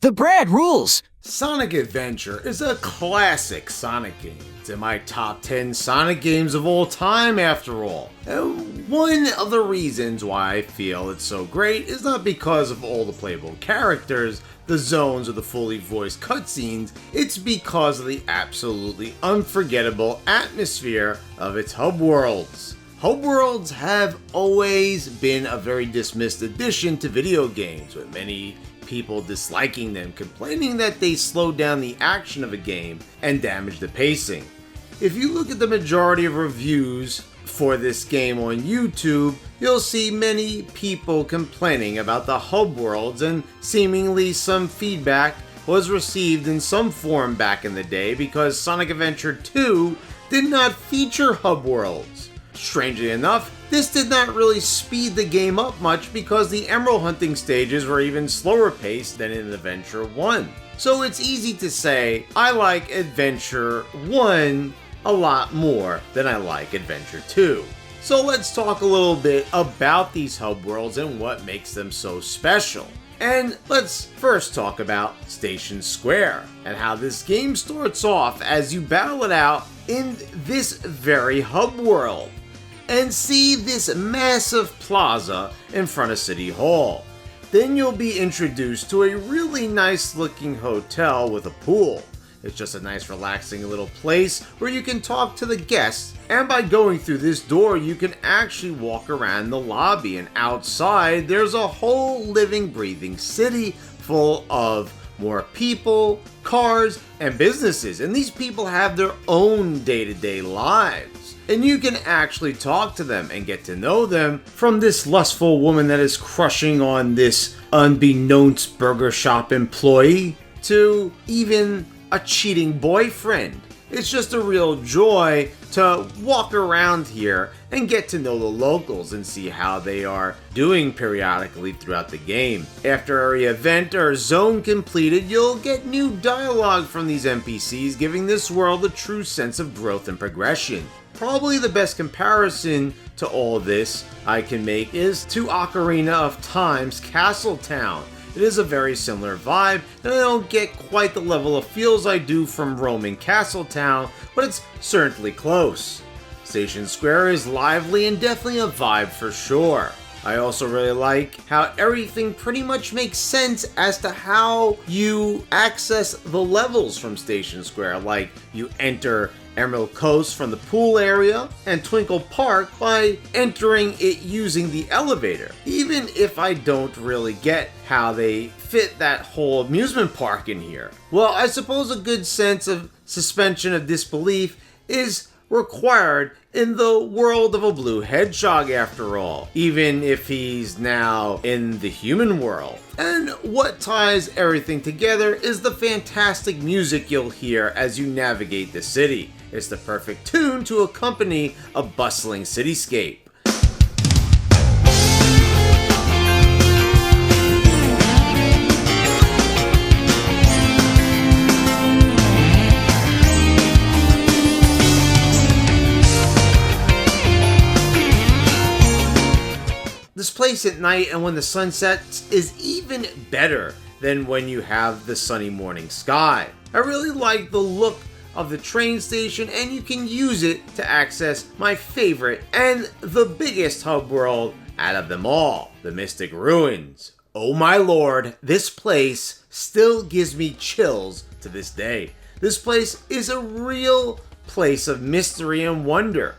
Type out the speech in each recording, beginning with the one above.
The Brad Rules! Sonic Adventure is a classic Sonic game. It's in my top 10 Sonic games of all time after all. And one of the reasons why I feel it's so great is not because of all the playable characters, the zones, or the fully voiced cutscenes, it's because of the absolutely unforgettable atmosphere of its hub worlds. Hub worlds have always been a very dismissed addition to video games, with many people disliking them, complaining that they slow down the action of a game and damage the pacing. If you look at the majority of reviews for this game on YouTube, you'll see many people complaining about the hub worlds, and seemingly some feedback was received in some form back in the day because Sonic Adventure 2 did not feature hub worlds. Strangely enough, this did not really speed the game up much because the emerald hunting stages were even slower paced than in Adventure 1. So it's easy to say I like Adventure 1 a lot more than I like Adventure 2. So let's talk a little bit about these hub worlds and what makes them so special. And let's first talk about Station Square and how this game starts off as you battle it out in this very hub world and see this massive plaza in front of City Hall. Then you'll be introduced to a really nice looking hotel with a pool. It's just a nice relaxing little place where you can talk to the guests, and by going through this door you can actually walk around the lobby, and outside there's a whole living, breathing city full of more people, cars, and businesses, and these people have their own day-to-day lives. And you can actually talk to them and get to know them, from this lustful woman that is crushing on this unbeknownst burger shop employee to even a cheating boyfriend. It's just a real joy to walk around here and get to know the locals and see how they are doing periodically throughout the game. After every event or zone completed, you'll get new dialogue from these NPCs, giving this world a true sense of growth and progression. Probably the best comparison to all this I can make is to Ocarina of Time's Castle Town. It is a very similar vibe, and I don't get quite the level of feels I do from roaming Castle Town, but it's certainly close. Station Square is lively and definitely a vibe for sure. I also really like how everything pretty much makes sense as to how you access the levels from Station Square. Like, you enter Emerald Coast from the pool area and Twinkle Park by entering it using the elevator. Even if I don't really get how they fit that whole amusement park in here. Well, I suppose a good sense of suspension of disbelief is required in the world of a blue hedgehog after all, even if he's now in the human world. And what ties everything together is the fantastic music you'll hear as you navigate the city. It's the perfect tune to accompany a bustling cityscape. This place at night and when the sun sets is even better than when you have the sunny morning sky. I really like the look of the train station, and you can use it to access my favorite and the biggest hub world out of them all, the Mystic Ruins. Oh my lord, this place still gives me chills to this day. This place is a real place of mystery and wonder.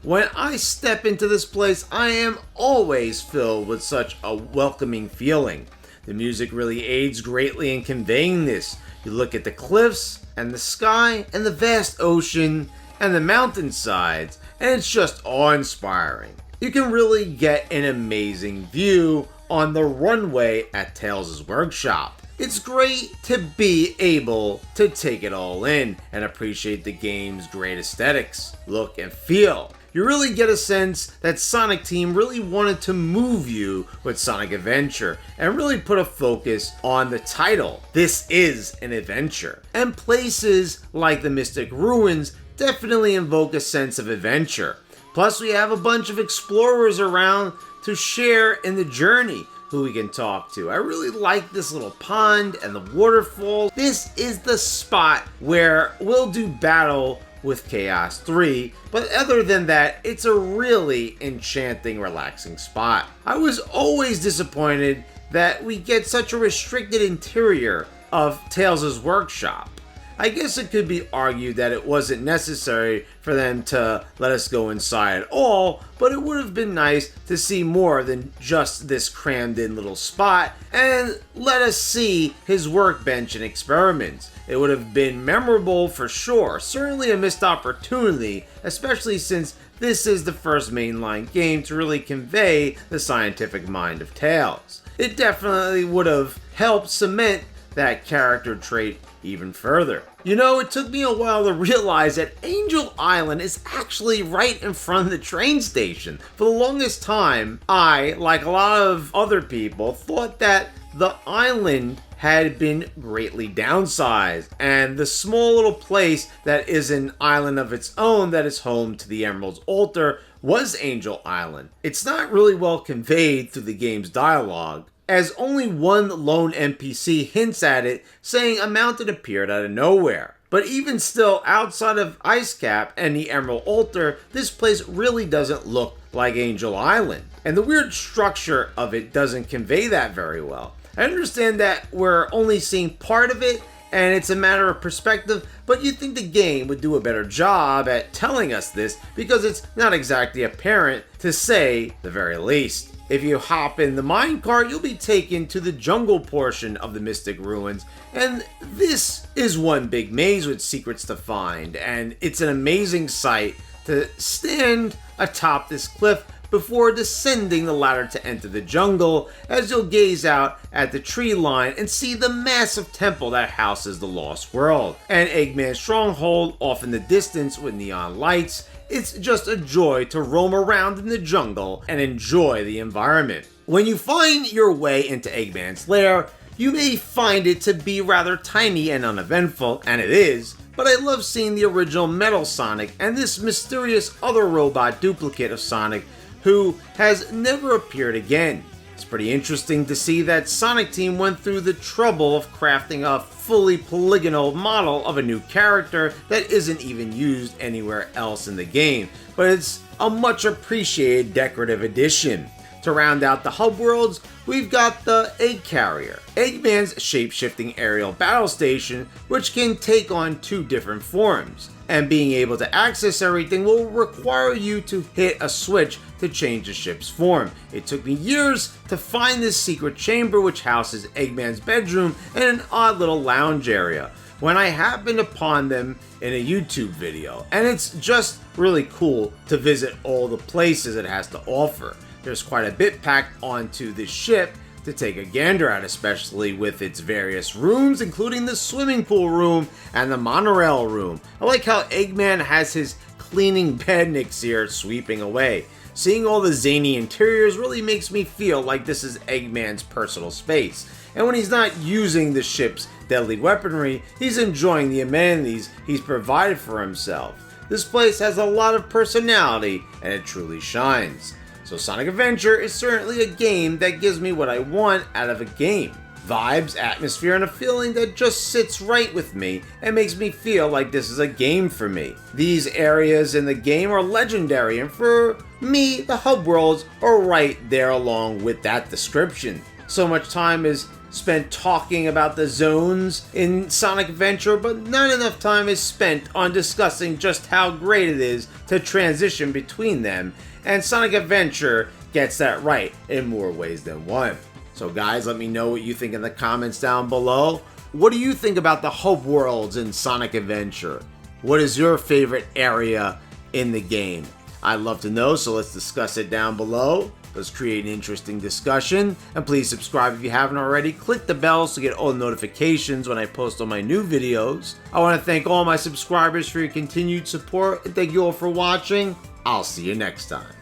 When I step into this place, I am always filled with such a welcoming feeling. The music really aids greatly in conveying this. You look at the cliffs and the sky and the vast ocean and the mountainsides, and it's just awe-inspiring. You can really get an amazing view on the runway at Tails' workshop. It's great to be able to take it all in and appreciate the game's great aesthetics, look, and feel. You really get a sense that Sonic Team really wanted to move you with Sonic Adventure and really put a focus on the title. This is an adventure. And places like the Mystic Ruins definitely invoke a sense of adventure. Plus, we have a bunch of explorers around to share in the journey. who we can talk to. I really like this little pond and the waterfall. This is the spot where we'll do battle with Chaos 3, but other than that, it's a really enchanting, relaxing spot. I was always disappointed that we get such a restricted interior of Tails' workshop. I guess it could be argued that it wasn't necessary for them to let us go inside at all, but it would have been nice to see more than just this crammed in little spot and let us see his workbench and experiments. It would have been memorable for sure, certainly a missed opportunity, especially since this is the first mainline game to really convey the scientific mind of Tails. It definitely would have helped cement that character trait even further. You know, it took me a while to realize that Angel Island is actually right in front of the train station. For the longest time, I, like a lot of other people, thought that the island had been greatly downsized, and the small little place that is an island of its own that is home to the Emerald's Altar was Angel Island. It's not really well conveyed through the game's dialogue, as only one lone NPC hints at it, saying a mountain appeared out of nowhere. But even still, outside of Ice Cap and the Emerald Altar, this place really doesn't look like Angel Island. And the weird structure of it doesn't convey that very well. I understand that we're only seeing part of it, and it's a matter of perspective, but you'd think the game would do a better job at telling us this, because it's not exactly apparent, to say the very least. If you hop in the minecart, you'll be taken to the jungle portion of the Mystic Ruins, and this is one big maze with secrets to find, and it's an amazing sight to stand atop this cliff before descending the ladder to enter the jungle, as you'll gaze out at the tree line and see the massive temple that houses the Lost World, and Eggman's stronghold off in the distance with neon lights. It's just a joy to roam around in the jungle and enjoy the environment. When you find your way into Eggman's lair, you may find it to be rather tiny and uneventful, and it is, but I love seeing the original Metal Sonic and this mysterious other robot duplicate of Sonic who has never appeared again. It's pretty interesting to see that Sonic Team went through the trouble of crafting a fully polygonal model of a new character that isn't even used anywhere else in the game, but it's a much appreciated decorative addition. To round out the hub worlds, we've got the Egg Carrier, Eggman's shape-shifting aerial battle station, which can take on two different forms. And being able to access everything will require you to hit a switch to change the ship's form. It took me years to find this secret chamber which houses Eggman's bedroom and an odd little lounge area, when I happened upon them in a YouTube video, and it's just really cool to visit all the places it has to offer. There's quite a bit packed onto this ship to take a gander at, especially with its various rooms, including the swimming pool room and the monorail room. I like how Eggman has his cleaning bednicks here sweeping away. Seeing all the zany interiors really makes me feel like this is Eggman's personal space. And when he's not using the ship's deadly weaponry, he's enjoying the amenities he's provided for himself. This place has a lot of personality, and it truly shines. So Sonic Adventure is certainly a game that gives me what I want out of a game. Vibes, atmosphere, and a feeling that just sits right with me and makes me feel like this is a game for me. These areas in the game are legendary, and for me, the hub worlds are right there along with that description. So much time is spent talking about the zones in Sonic Adventure, but not enough time is spent on discussing just how great it is to transition between them, and Sonic Adventure gets that right in more ways than one. So guys, let me know what you think in the comments down below. What do you think about the hub worlds in Sonic Adventure? What is your favorite area in the game? I'd love to know, so let's discuss it down below. Let's create an interesting discussion, and please subscribe if you haven't already. Click the bell to get all notifications when I post all my new videos. I want to thank all my subscribers for your continued support, and thank you all for watching. I'll see you next time.